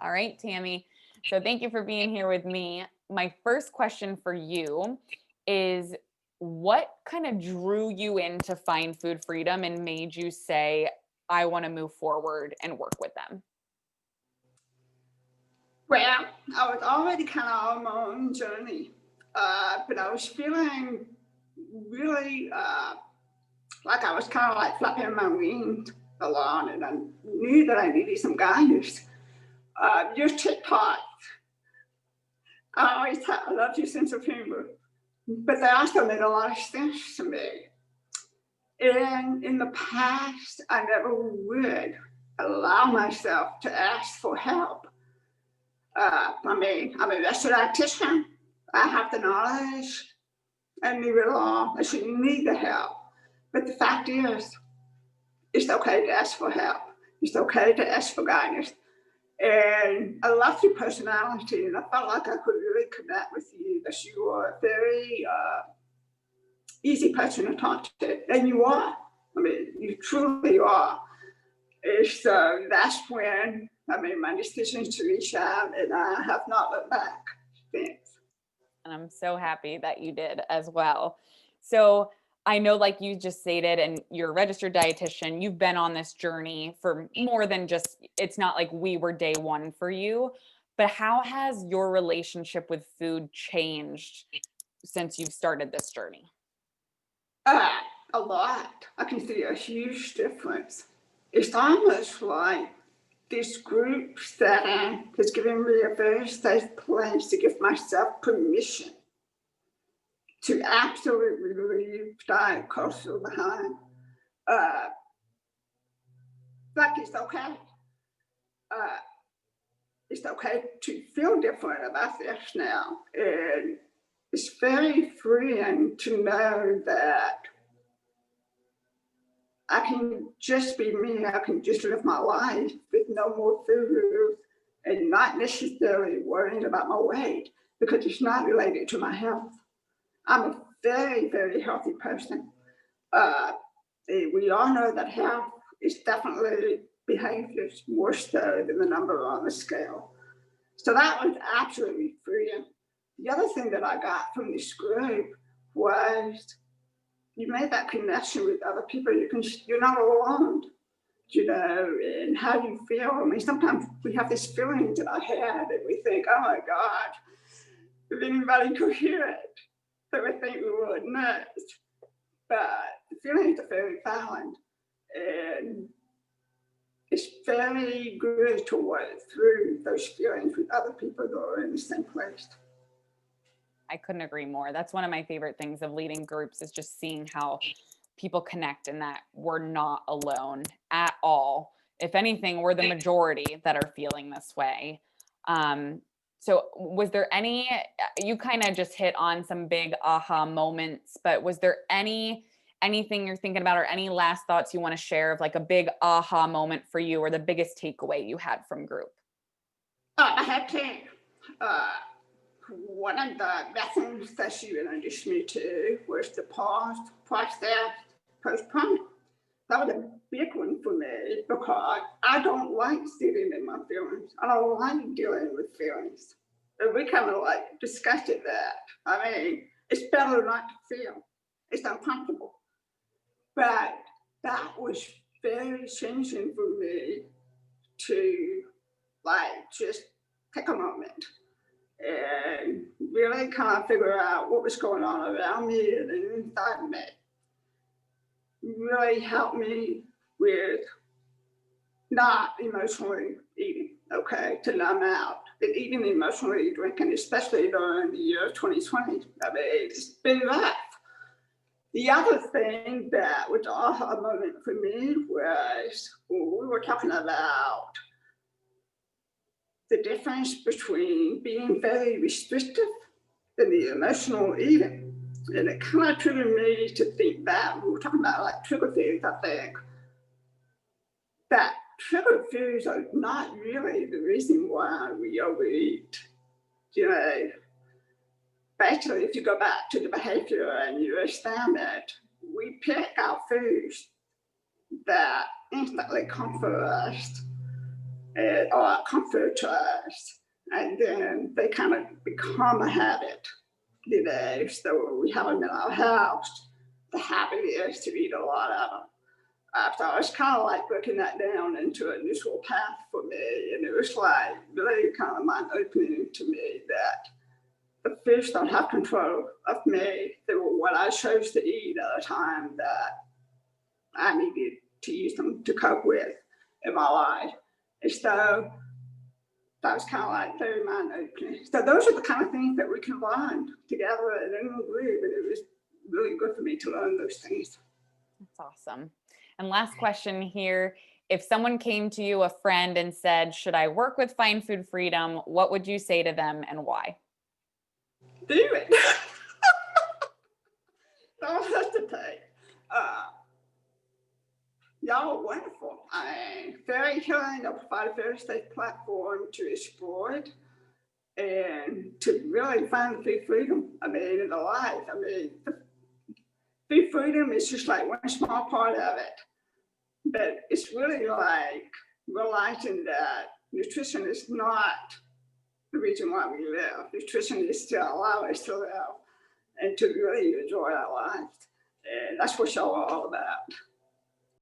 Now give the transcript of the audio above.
All right, Tammy. So thank you for being here with me. My first question for you is what kind of drew you into Find Food Freedom and made you say, I want to move forward and work with them? Well, I was already kind of on my own journey, but I was feeling really like I was kind of like flapping my wings along, and I knew that I needed some guidance. Your TikTok, I love your sense of humor, but they also made a lot of sense to me. And in the past, I never would allow myself to ask for help. I'm a registered dietitian. I have the knowledge and leave it alone. I shouldn't need the help. But the fact is, it's okay to ask for help. It's okay to ask for guidance. And I love your personality, and I felt like I could really connect with you. That you are a very easy person to talk to, and you are. I mean, you truly are. And so that's when I made my decision to reach out, and I have not looked back since. And I'm so happy that you did as well. So I know, like you just stated, and you're a registered dietitian, you've been on this journey for more than just, it's not like we were day one for you, but how has your relationship with food changed since you've started this journey? Uh, a lot. I can see a huge difference. It's almost like this group setting has given me a very safe place to give myself permission to absolutely leave diet culture behind. Uh, like it's okay. Uh, it's okay to feel different about this now. And it's very freeing to know that I can just be me. I can just live my life with no more food and not necessarily worrying about my weight because it's not related to my health. I'm a very, very healthy person. Uh, we all know that health is definitely behaviors more so than the number on the scale. So that was absolutely freeing. The other thing that I got from this group was you made that connection with other people. You're not alone, and how you feel. I mean, sometimes we have this feeling in our head and we think, oh my God, if anybody could hear it, they would think we were nuts. But the feelings are very valid. And it's very good to work through those feelings with other people that are in the same place. I couldn't agree more. That's one of my favorite things of leading groups is just seeing how people connect and that we're not alone at all. If anything, we're the majority that are feeling this way. Um, so was there any, you kind of just hit on some big aha moments, but was there anything you're thinking about or any last thoughts you want to share of like a big aha moment for you or the biggest takeaway you had from group? I had to. Uh, One of the lessons that she introduced me to was the pause, process, postpone. That was a big one for me because I don't like sitting in my feelings. I don't like dealing with feelings. And we kind of like discussed that. I mean, it's better not to feel. It's uncomfortable. But that was very changing for me to like just take a moment and really kind of figure out what was going on around me and inside me. Really helped me with not emotionally eating, okay, to numb out. And eating emotionally drinking, especially during the year 2020. I mean, it's been rough. The other thing that was an aha moment for me was when we were talking about the difference between being very restrictive and the emotional eating. And it kind of triggered me to think that we were talking about like trigger foods, I think, that trigger foods are not really the reason why we overeat. You know, basically, if you go back to the behavior and you understand that we pick out foods that instantly comfort us or comfort to us. And then they kind of become a habit, you know. So we have them in our house. The habit is to eat a lot of them. After I was kind of like breaking that down into a neutral path for me. And it was like really kind of mind opening to me that the fish don't have control of me. They were what I chose to eat at a time that I needed to use them to cope with in my life. And so that was kind of like very mind opening. So those are the kind of things that we can learn together and in a group. And it was really good for me to learn those things. That's awesome. And last question here. If someone came to you, a friend, and said, should I work with Find Food Freedom? What would you say to them and why? Do it. Don't hesitate. Y'all are wonderful. Very healing. They'll provide a very safe platform to explore it and to really find food freedom. I mean, in the life. I mean, food freedom is just like one small part of it. But it's really like realizing that nutrition is not the reason why we live. Nutrition is to allow us to live and to really enjoy our lives. And that's what y'all are all about.